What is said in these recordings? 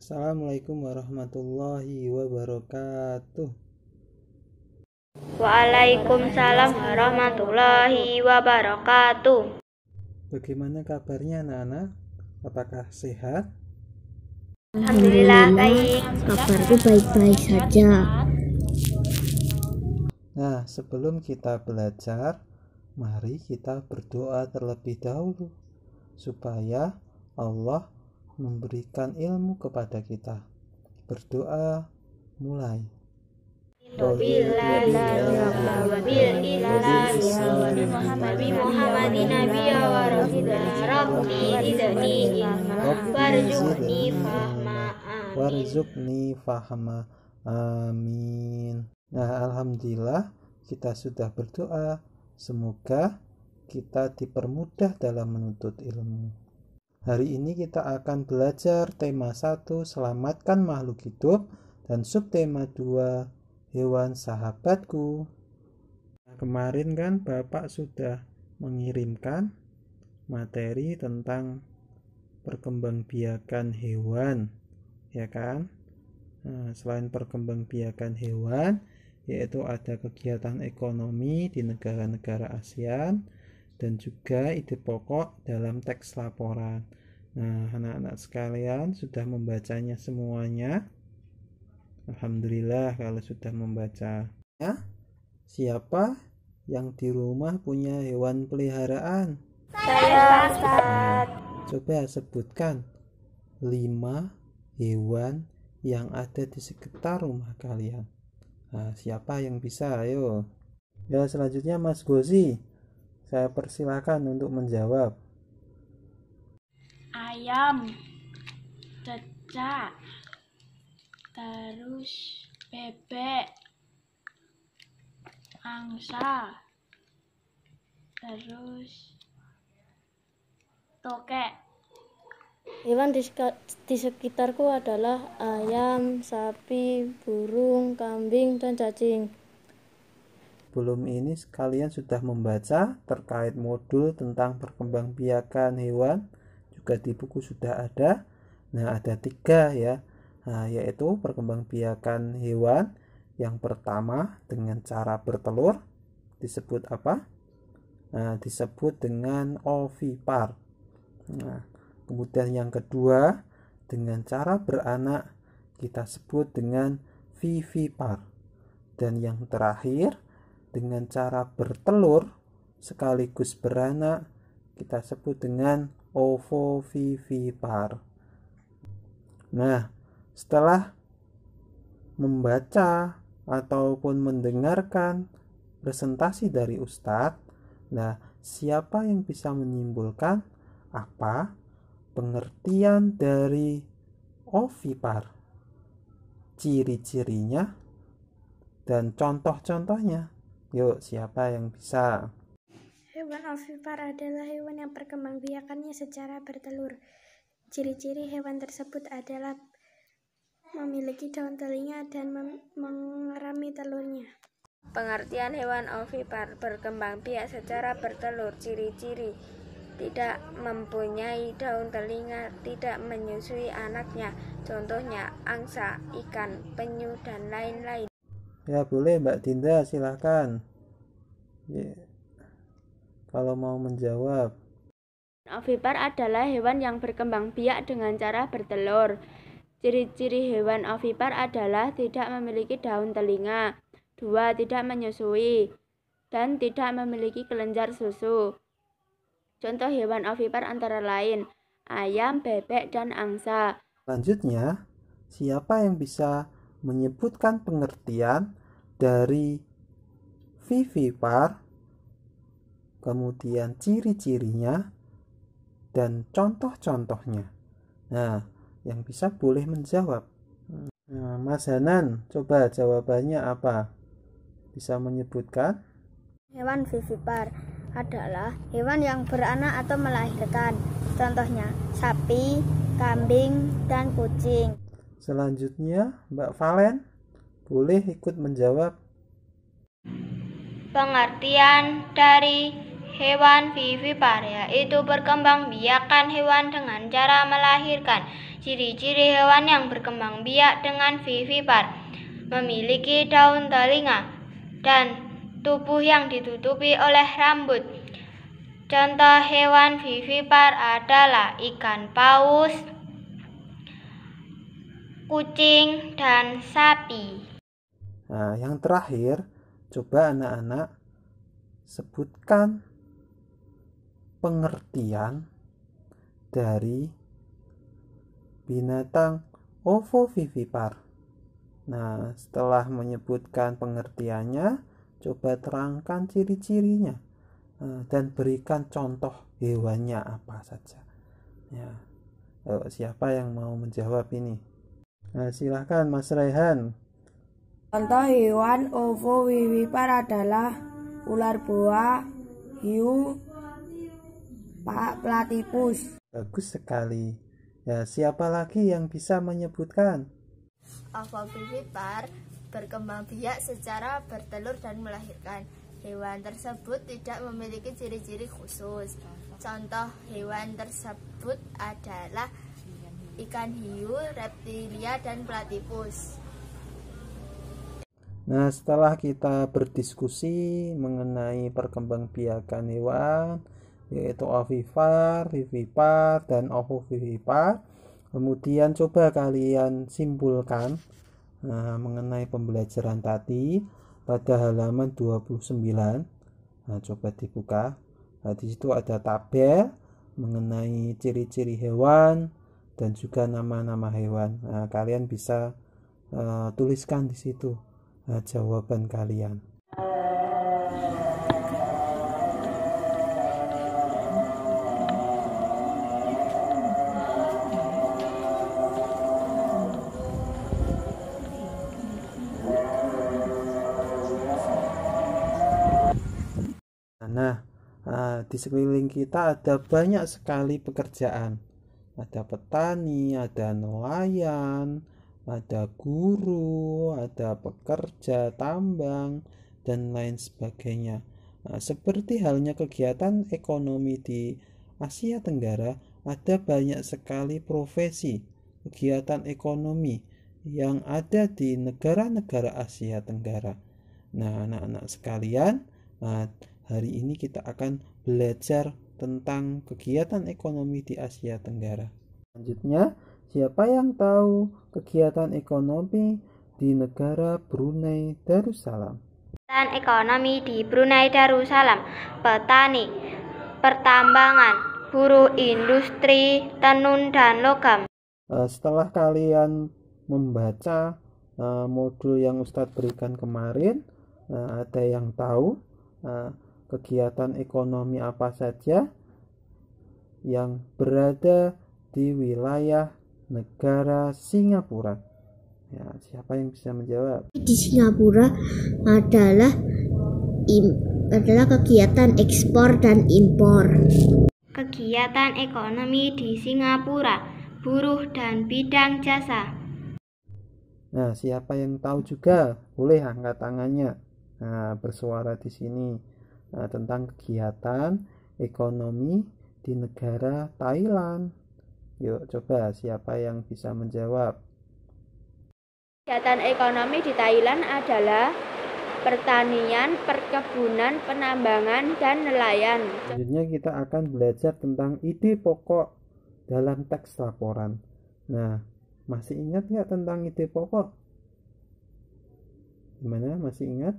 Assalamualaikum warahmatullahi wabarakatuh. Waalaikumsalam warahmatullahi wabarakatuh. Bagaimana kabarnya anak-anak? Apakah sehat? Alhamdulillah baik. Kabarku baik-baik saja. Nah, sebelum kita belajar, mari kita berdoa terlebih dahulu supaya Allah memberikan ilmu kepada kita. Berdoa mulai. Warzuqni fahma. Amin. Nah, alhamdulillah kita sudah berdoa. Semoga kita dipermudah dalam menuntut ilmu. Hari ini kita akan belajar tema 1, selamatkan makhluk hidup, dan subtema 2, hewan sahabatku. Nah, kemarin kan Bapak sudah mengirimkan materi tentang perkembangbiakan hewan, ya kan? Nah, selain perkembangbiakan hewan, yaitu ada kegiatan ekonomi di negara-negara ASEAN dan juga ide pokok dalam teks laporan. Nah, anak-anak sekalian sudah membacanya semuanya? Alhamdulillah kalau sudah membaca. Ya, siapa yang di rumah punya hewan peliharaan? Saya Ustaz. Coba sebutkan 5 hewan yang ada di sekitar rumah kalian. Nah, siapa yang bisa? Ayo. Ya, selanjutnya Mas Gozi. Saya persilakan untuk menjawab. Ayam, cecak, terus bebek, angsa, terus tokek. Hewan di sekitarku adalah ayam, sapi, burung, kambing, dan cacing. Sebelum ini kalian sudah membaca terkait modul tentang perkembangbiakan hewan, juga di buku sudah ada. Nah, ada 3 ya. Nah, yaitu perkembangbiakan hewan. Yang pertama dengan cara bertelur disebut apa? Nah, disebut dengan ovipar. Nah, kemudian yang kedua dengan cara beranak kita sebut dengan vivipar. Dan yang terakhir dengan cara bertelur sekaligus beranak kita sebut dengan ovovivipar. Nah, setelah membaca ataupun mendengarkan presentasi dari Ustadz, nah siapa yang bisa menyimpulkan apa pengertian dari ovipar, ciri-cirinya, dan contoh-contohnya? Yuk, siapa yang bisa? Hewan ovipar adalah hewan yang perkembangbiakannya secara bertelur. Ciri-ciri hewan tersebut adalah memiliki daun telinga dan mengerami telurnya. Pengertian hewan ovipar berkembangbiak secara bertelur. Ciri-ciri: tidak mempunyai daun telinga, tidak menyusui anaknya. Contohnya angsa, ikan, penyu, dan lain-lain. Ya, boleh Mbak Dinda, silakan. Ya, kalau mau menjawab. Ovipar adalah hewan yang berkembang biak dengan cara bertelur. Ciri-ciri hewan ovipar adalah tidak memiliki daun telinga, 2. tidak menyusui, dan tidak memiliki kelenjar susu. Contoh hewan ovipar antara lain ayam, bebek, dan angsa. Selanjutnya, siapa yang bisa menyebutkan pengertian dari vivipar, kemudian ciri-cirinya, dan contoh-contohnya? Nah, yang bisa boleh menjawab. Nah, Mas Hanan, coba jawabannya apa? Bisa menyebutkan? Hewan vivipar adalah hewan yang beranak atau melahirkan. Contohnya sapi, kambing, dan kucing. Selanjutnya, Mbak Valen, boleh ikut menjawab. Pengertian dari hewan vivipar, yaitu perkembangbiakan hewan dengan cara melahirkan. Ciri-ciri hewan yang berkembang biak dengan vivipar: memiliki daun telinga dan tubuh yang ditutupi oleh rambut. Contoh hewan vivipar adalah ikan paus, kucing, dan sapi. Nah, yang terakhir, coba anak-anak sebutkan pengertian dari binatang ovovivipar. Nah, setelah menyebutkan pengertiannya, coba terangkan ciri-cirinya dan berikan contoh hewannya apa saja. Ya, siapa yang mau menjawab ini? Nah, silahkan Mas Rehan. Contoh hewan ovovivipar adalah ular boa, hiu, platypus. Bagus sekali. Ya, siapa lagi yang bisa menyebutkan? Ovovivipar berkembang biak secara bertelur dan melahirkan. Hewan tersebut tidak memiliki ciri-ciri khusus. Contoh hewan tersebut adalah ikan hiu, reptilia, dan platypus. Nah, setelah kita berdiskusi mengenai perkembangbiakan hewan, yaitu ovipar, vivipar, dan ovovivipar, kemudian coba kalian simpulkan mengenai pembelajaran tadi pada halaman 29. Nah, coba dibuka. Nah, di situ ada tabel mengenai ciri-ciri hewan dan juga nama-nama hewan. Nah, kalian bisa tuliskan di situ jawaban kalian. Nah, di sekeliling kita ada banyak sekali pekerjaan. Ada petani, ada nelayan, ada guru, ada pekerja tambang, dan lain sebagainya. Nah, seperti halnya kegiatan ekonomi di Asia Tenggara, ada banyak sekali profesi kegiatan ekonomi yang ada di negara-negara Asia Tenggara. Nah, anak-anak sekalian, hari ini kita akan belajar tentang kegiatan ekonomi di Asia Tenggara. Selanjutnya, siapa yang tahu kegiatan ekonomi di negara Brunei Darussalam? Kegiatan ekonomi di Brunei Darussalam: petani, pertambangan, buruh, industri tenun dan logam. Setelah kalian membaca modul yang Ustadz berikan kemarin, ada yang tahu kegiatan ekonomi apa saja yang berada di wilayah negara Singapura? Ya, siapa yang bisa menjawab? Di Singapura adalah kegiatan ekspor dan impor. Kegiatan ekonomi di Singapura: buruh dan bidang jasa. Nah, siapa yang tahu juga? Boleh angkat tangannya. Nah, bersuara di sini tentang kegiatan ekonomi di negara Thailand. Yuk, coba siapa yang bisa menjawab? Kegiatan ekonomi di Thailand adalah pertanian, perkebunan, penambangan, dan nelayan. Selanjutnya kita akan belajar tentang ide pokok dalam teks laporan. Nah, masih ingat nggak tentang ide pokok? Gimana? Masih ingat?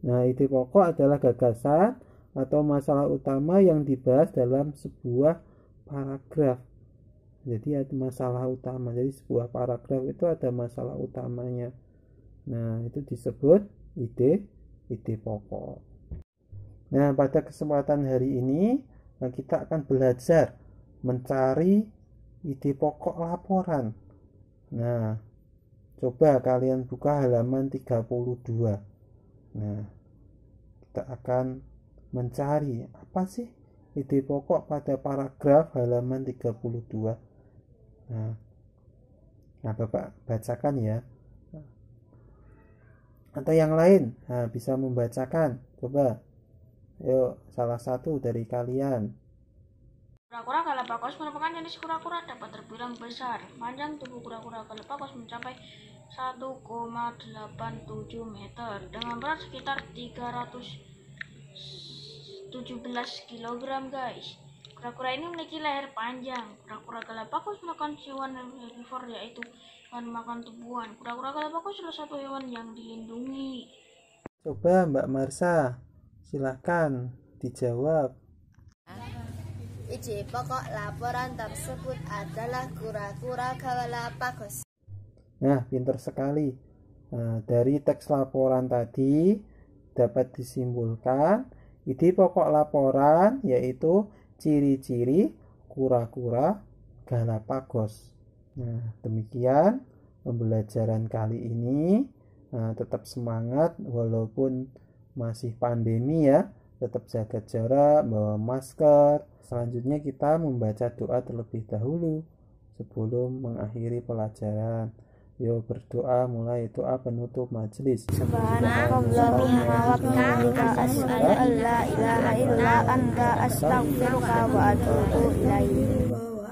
Nah, ide pokok adalah gagasan atau masalah utama yang dibahas dalam sebuah paragraf. Jadi ada masalah utama. Jadi sebuah paragraf itu ada masalah utamanya. Nah, itu disebut ide pokok. Nah, pada kesempatan hari ini kita akan belajar mencari ide pokok laporan. Nah, coba kalian buka halaman 32. Nah, kita akan mencari apa sih ide pokok pada paragraf halaman 32. Nah, Bapak bacakan ya. Atau yang lain bisa membacakan. Coba. Yuk, salah satu dari kalian. Kura-kura Galapagos merupakan jenis kura-kura dapat terbilang besar. Panjang tubuh kura-kura Galapagos mencapai 1,87 meter dengan berat sekitar 317 kg, guys. Kura-kura ini memiliki leher panjang. Kura-kura Galapagos merupakan hewan herbivor, yaitu hewan makan tumbuhan. Kura-kura Galapagos salah satu hewan yang dilindungi. Coba Mbak Marsha, silahkan dijawab. Iji pokok laporan tersebut adalah kura-kura Galapagos. Nah, pintar sekali. Nah, dari teks laporan tadi dapat disimpulkan ide pokok laporan yaitu ciri-ciri kura-kura Galapagos. Nah, demikian pembelajaran kali ini. Nah, tetap semangat walaupun masih pandemi ya. Tetap jaga jarak, bawa masker. Selanjutnya kita membaca doa terlebih dahulu sebelum mengakhiri pelajaran. Yuk berdoa, mulai doa penutup majelis. Subhanakallahumma wa bihamdika asyhadu an la ilaha illa anta astaghfiruka wa atubu ilaik.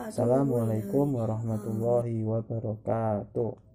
Assalamualaikum warahmatullahi wabarakatuh.